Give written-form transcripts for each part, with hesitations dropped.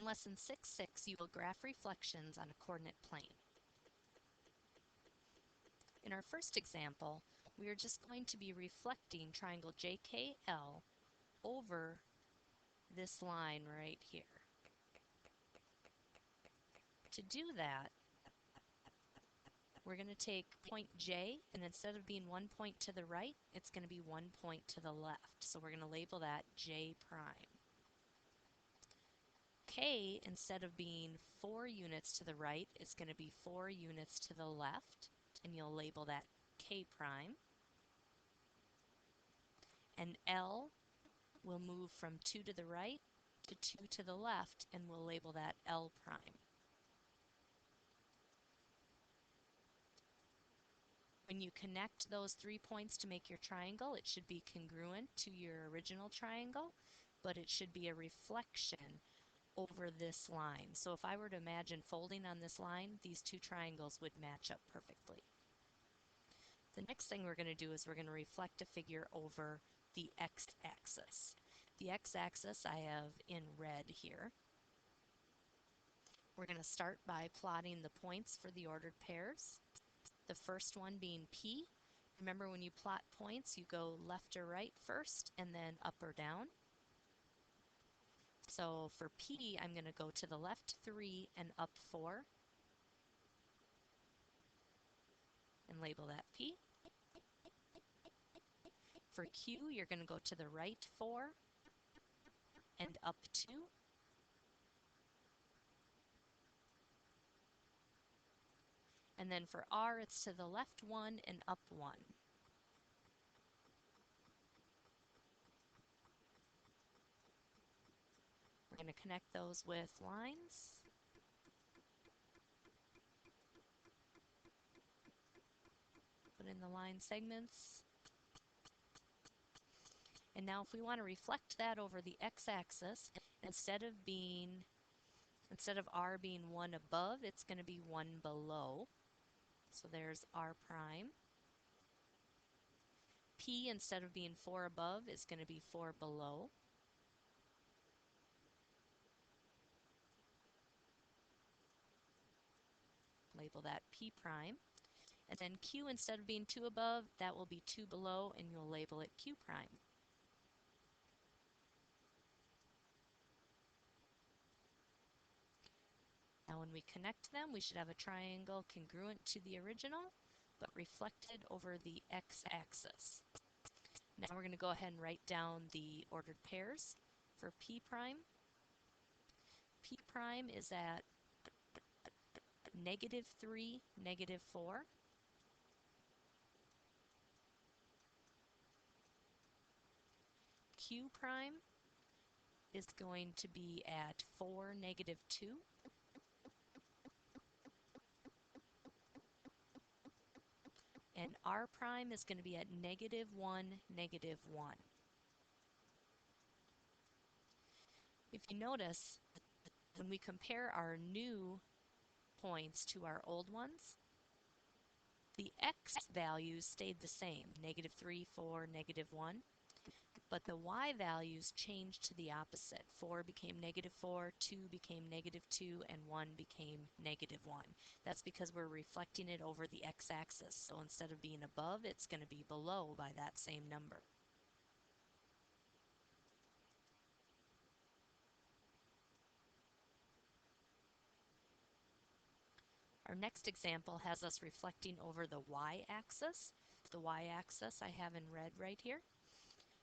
In lesson 6.6, you will graph reflections on a coordinate plane. In our first example, we are just going to be reflecting triangle JKL over this line right here. To do that, we're going to take point J, and instead of being 1 point to the right, it's going to be 1 point to the left. So we're going to label that J prime. K, instead of being 4 units to the right, it's going to be 4 units to the left, and you'll label that K prime. And L will move from 2 to the right to 2 to the left, and we'll label that L prime. When you connect those 3 points to make your triangle, it should be congruent to your original triangle, but it should be a reflection over this line. So if I were to imagine folding on this line, these two triangles would match up perfectly. The next thing we're going to do is we're going to reflect a figure over the x-axis. The x-axis I have in red here. We're going to start by plotting the points for the ordered pairs. The first one being P. Remember, when you plot points, you go left or right first and then up or down. So for P, I'm going to go to the left 3 and up 4 and label that P. For Q, you're going to go to the right 4 and up 2. And then for R, it's to the left 1 and up 1. We're going to connect those with lines. Put in the line segments. And now if we want to reflect that over the x-axis, instead of R being 1 above, it's going to be 1 below. So there's R prime. P, instead of being 4 above, is going to be 4 below. Label that P prime. And then Q, instead of being 2 above, that will be 2 below, and you'll label it Q prime. Now when we connect them, we should have a triangle congruent to the original, but reflected over the x-axis. Now we're going to go ahead and write down the ordered pairs for P prime. P prime is at -3, -4. Q prime is going to be at 4, -2. And R prime is going to be at -1, -1. If you notice, when we compare our new points to our old ones, the x values stayed the same, -3, 4, -1. But the y values changed to the opposite. 4 became -4, 2 became -2, and 1 became -1. That's because we're reflecting it over the x-axis. So instead of being above, it's going to be below by that same number. Our next example has us reflecting over the y-axis. The y-axis I have in red right here.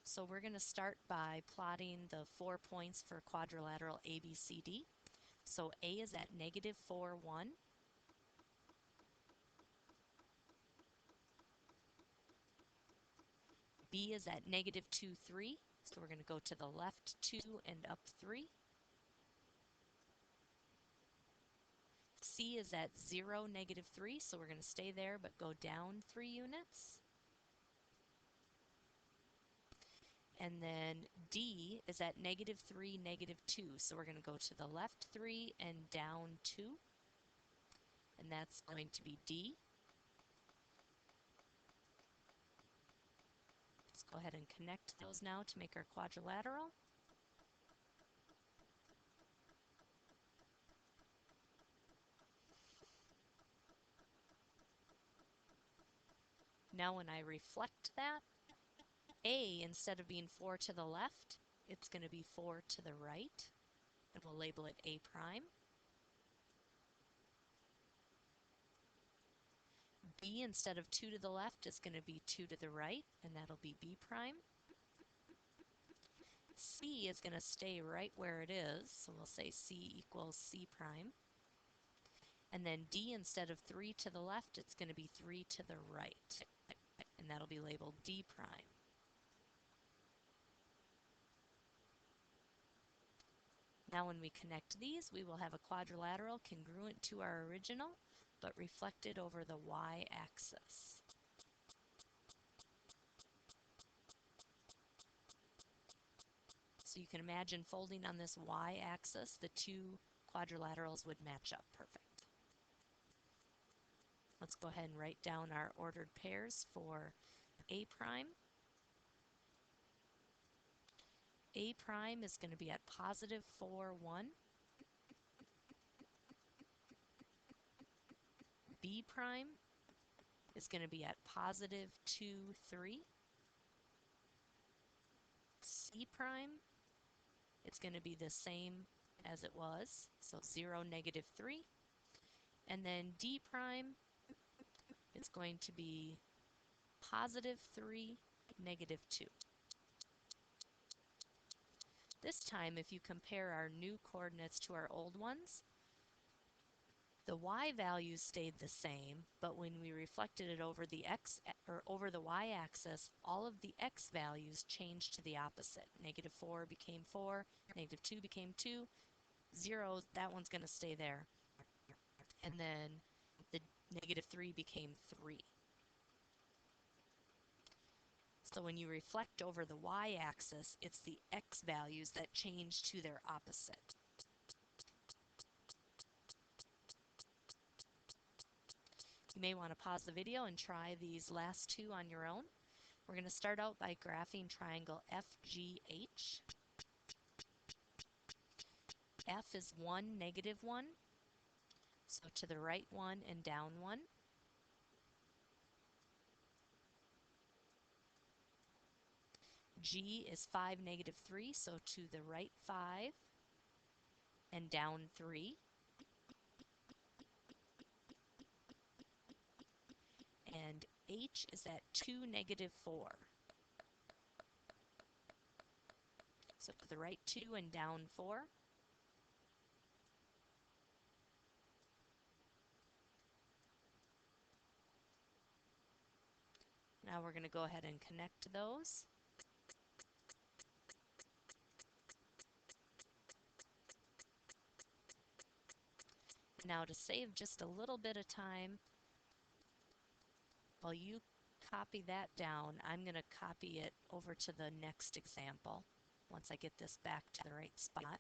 So we're going to start by plotting the 4 points for quadrilateral ABCD. So A is at -4, 1. B is at -2, 3. So we're going to go to the left 2 and up 3. C is at 0, -3. So we're going to stay there but go down 3 units. And then D is at -3, -2. So we're going to go to the left 3 and down 2. And that's going to be D. Let's go ahead and connect those now to make our quadrilateral. Now when I reflect that, A, instead of being 4 to the left, it's going to be 4 to the right, and we'll label it A prime. B, instead of 2 to the left, is going to be 2 to the right, and that'll be B prime. C is going to stay right where it is, so we'll say C equals C prime. And then D, instead of 3 to the left, it's going to be 3 to the right, and that'll be labeled D prime. Now when we connect these, we will have a quadrilateral congruent to our original, but reflected over the y-axis. So you can imagine folding on this y-axis, the two quadrilaterals would match up perfect. Let's go ahead and write down our ordered pairs for A prime. A prime is going to be at positive 4, 1. B prime is going to be at positive 2, 3. C prime, it's going to be the same as it was, so 0, negative 3. And then D prime is going to be positive 3, negative 2. This time, if you compare our new coordinates to our old ones, the y values stayed the same, but when we reflected it over the x or over the y-axis, all of the x values changed to the opposite. Negative 4 became 4, negative 2 became 2, 0, that one's going to stay there. And then the negative 3 became 3. So when you reflect over the y-axis, it's the x values that change to their opposite. You may want to pause the video and try these last two on your own. We're going to start out by graphing triangle FGH. F is 1, negative 1, so to the right 1 and down 1. G is 5, negative 3, so to the right 5 and down 3. And H is at 2, negative 4. So to the right 2 and down 4. Now we're going to go ahead and connect those. Now to save just a little bit of time, while you copy that down, I'm going to copy it over to the next example once I get this back to the right spot.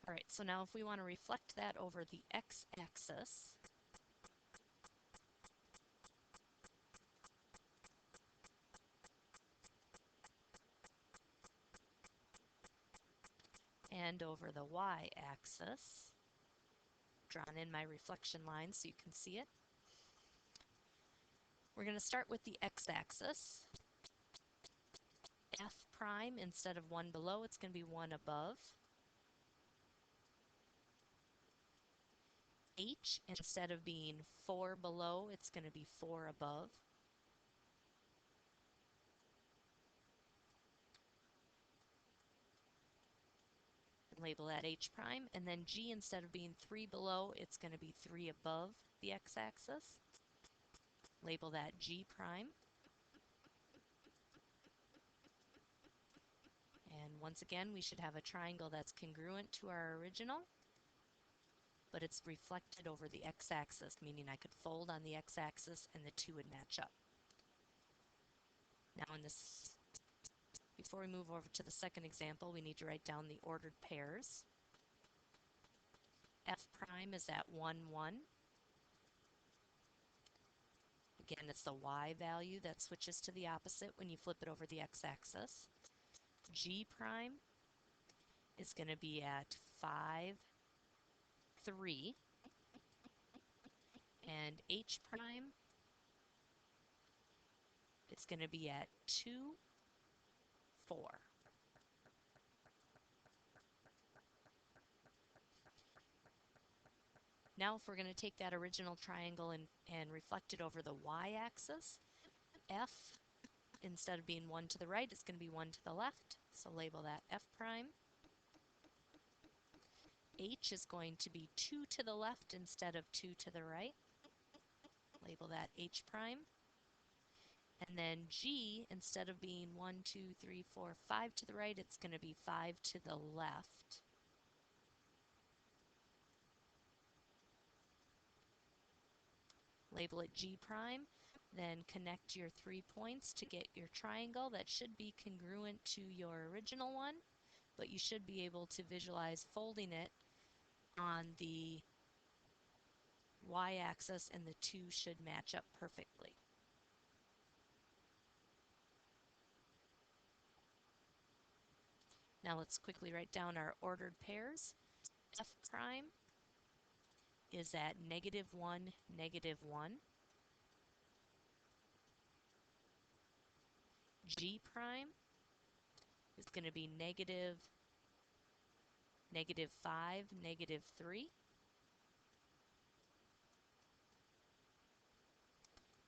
All right, so now if we want to reflect that over the x-axis, and over the y-axis, drawn in my reflection line so you can see it. We're going to start with the x-axis. F prime, instead of 1 below, it's going to be 1 above. H, instead of being 4 below, it's going to be 4 above. And label that H prime. And then G, instead of being 3 below, it's going to be 3 above the x-axis. Label that G prime. And once again, we should have a triangle that's congruent to our original, but it's reflected over the x-axis, meaning I could fold on the x-axis and the two would match up. Now before we move over to the second example, we need to write down the ordered pairs. F prime is at 1, 1. Again, it's the y value that switches to the opposite when you flip it over the x-axis. G prime is going to be at 5, 3, and h prime is going to be at 2, 4. Now if we're going to take that original triangle and reflect it over the y-axis, f, instead of being 1 to the right, it's going to be 1 to the left. So label that f prime. H is going to be 2 to the left instead of 2 to the right. Label that h prime. And then G, instead of being 1, 2, 3, 4, 5 to the right, it's going to be 5 to the left. Label it G prime, then connect your 3 points to get your triangle. That should be congruent to your original one, but you should be able to visualize folding it on the y-axis, and the 2 should match up perfectly. Now let's quickly write down our ordered pairs. F prime is at -1, -1. G prime is going to be -5, -3.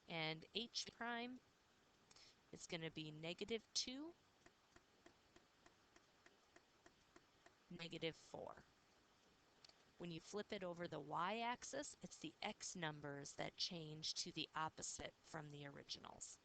And H prime is going to be -2, -4. When you flip it over the y-axis, it's the x numbers that change to the opposite from the originals.